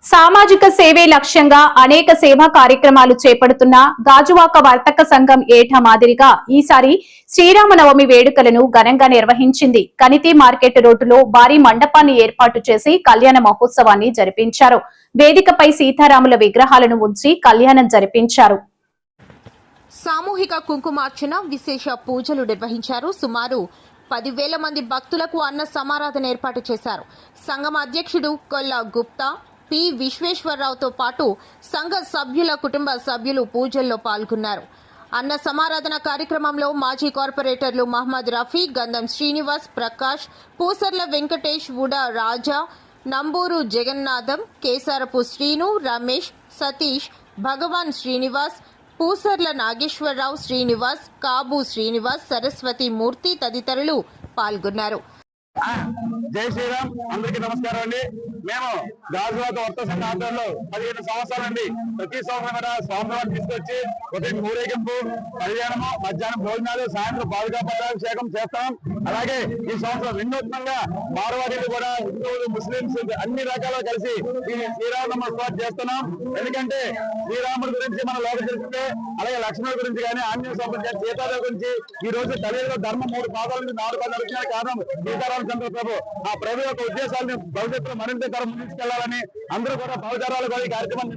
సామాజిక సేవే లక్ష్యంగా అనేక సేవా కార్యక్రమాలు చేపడుతున్న గాజువాక వర్తక సంఘం ఏటా మాదిరిగా ఈసారి శ్రీరామనవమి వేడుకలను ఘనంగా నిర్వహించింది. కనితి మార్కెట్ రోడ్డులో భారీ మండపాన్ని ఏర్పాటు చేసి కళ్యాణ మహోత్సవాన్ని జరిపించారు. వేదికపై సీతారాముల విగ్రహాలను ఉంచి కళ్యాణం జరిపించారు. సామూహిక కుంకుమార్చన, విశేష పూజలు నిర్వహించారు. సుమారు 10,000 మంది భక్తులకు అన్న సమారాధన ఏర్పాటు చేశారు. సంఘం అధ్యక్షుడు కొల్లా గుప్తా, పి విశ్వేశ్వరరావుతో పాటు సంఘ సభ్యుల కుటుంబ సభ్యులు పూజల్లో పాల్గొన్నారు. అన్న సమారాధన కార్యక్రమంలో మాజీ కార్పొరేటర్లు మహమ్మద్ రఫీ, గంధం శ్రీనివాస్, ప్రకాష్, పూసర్ల వెంకటేష్, ఉడా రాజా, నంబూరు జగన్నాథం, కేసారపు శ్రీను, రమేష్, సతీష్, భగవాన్ శ్రీనివాస్, పూసర్ల నాగేశ్వరరావు, శ్రీనివాస్, కాబు శ్రీనివాస్, సరస్వతి మూర్తి తదితరులు పాల్గొన్నారు. జై శ్రీరామ్. అందరికీ నమస్కారం అండి. మేము గాజువాక వర్తక సంఘ ఆధ్వర్యంలో 15 సంవత్సరాల నుండి ప్రతి సంవత్సరం కూడా స్వామివారిని తీసుకొచ్చి ఉదయం ఊరేగింపు, కళ్యాణము, మధ్యాహ్నం భోజనాలు, సాయంత్రం పాదుకాభిషేకం చేస్తాం. అలాగే ఈ సంవత్సరం వినూత్నంగా మార్వాడీలు కూడా, హిందువులు, ముస్లింస్ అన్ని రకాలుగా కలిసి ఈ శ్రీరామ స్వామి చేస్తున్నాం. ఎందుకంటే శ్రీరాముడి గురించి మన లోక తెలిస్తే, అలాగే లక్ష్మణుడి గురించి కానీ, ఆంజనేయ స్వామి సీతాదేవి గురించి ఈ రోజు కలియుగ ధర్మం 3 పాదాల నుండి 4 పాదాలు వచ్చిన కారణం సీతారామచంద్ర ప్రభు. ఆ ప్రభు యొక్క ఉద్దేశాలను భవిష్యత్తులో మరింత తరం ముందుకెళ్లాలని అందరూ కూడా భావచారాలు కూడా ఈ కార్యక్రమం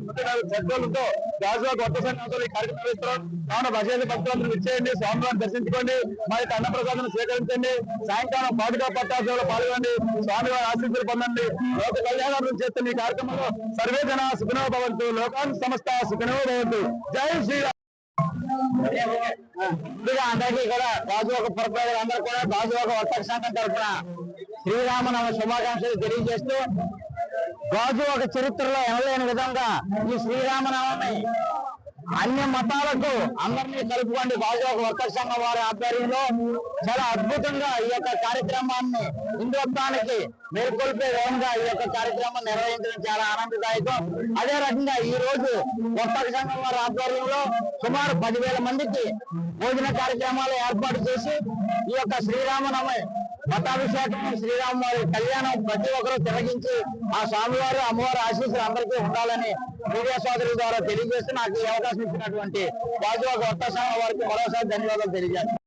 చర్చలతో గాజువాక వర్తక సంఘంతో ఈ కార్యక్రమం నిర్వహిస్తున్నాం. కావున భజన భక్తులందరూ విచ్చేయండి, స్వామివారిని దర్శించుకోండి, మరి అన్నప్రసాదం స్వీకరించండి. సాయంకాలం పాదుకా పట్టాభిషేకంలో పాల్గొనండి, స్వామివారి ఆశీస్సులు పొందండి. లోక కళ్యాణం చేస్తున్న ఈ కార్యక్రమంలో సర్వే జన సుఖినో భవంతు, లోకాన్ సమస్త సుఖినో భవంతు. జై శ్రీరామ్. ముందుగా అందరికీ కూడా గాజువాక పురప్రజలు అందరూ కూడా గాజువాక వర్తక సంఘం తరఫున శ్రీరామనవమి శుభాకాంక్షలు తెలియజేస్తూ, గాజువాక చరిత్రలో ఎనలేని విధంగా ఈ శ్రీరామనవమి అన్ని మతాలకు అందరినీ కలుపుకోండి గాజువాక వర్తక సంఘం వారి ఆధ్వర్యంలో చాలా అద్భుతంగా ఈ యొక్క కార్యక్రమాన్ని హిందుత్వానికి మేల్కొల్పే విధంగా ఈ యొక్క కార్యక్రమం నిర్వహించడం చాలా ఆనందదాయకం. అదే రకంగా ఈ రోజు వర్తక సంఘం వారి ఆధ్వర్యంలో సుమారు 10,000 మందికి భోజన కార్యక్రమాలు ఏర్పాటు చేసి ఈ యొక్క శ్రీరామనవమి పట్టాభిషేకం, శ్రీరామ వారి కళ్యాణం ప్రతి ఒక్కరూ తిరగించి ఆ స్వామివారు, అమ్మవారి ఆశీస్సులు అందరికీ ఉండాలని మీడియా సోదరుల ద్వారా తెలియజేస్తూ నాకు ఈ అవకాశం ఇచ్చినటువంటి గాజువాక వర్తక సంఘం వారికి మరోసారి ధన్యవాదాలు తెలియజేస్తాను.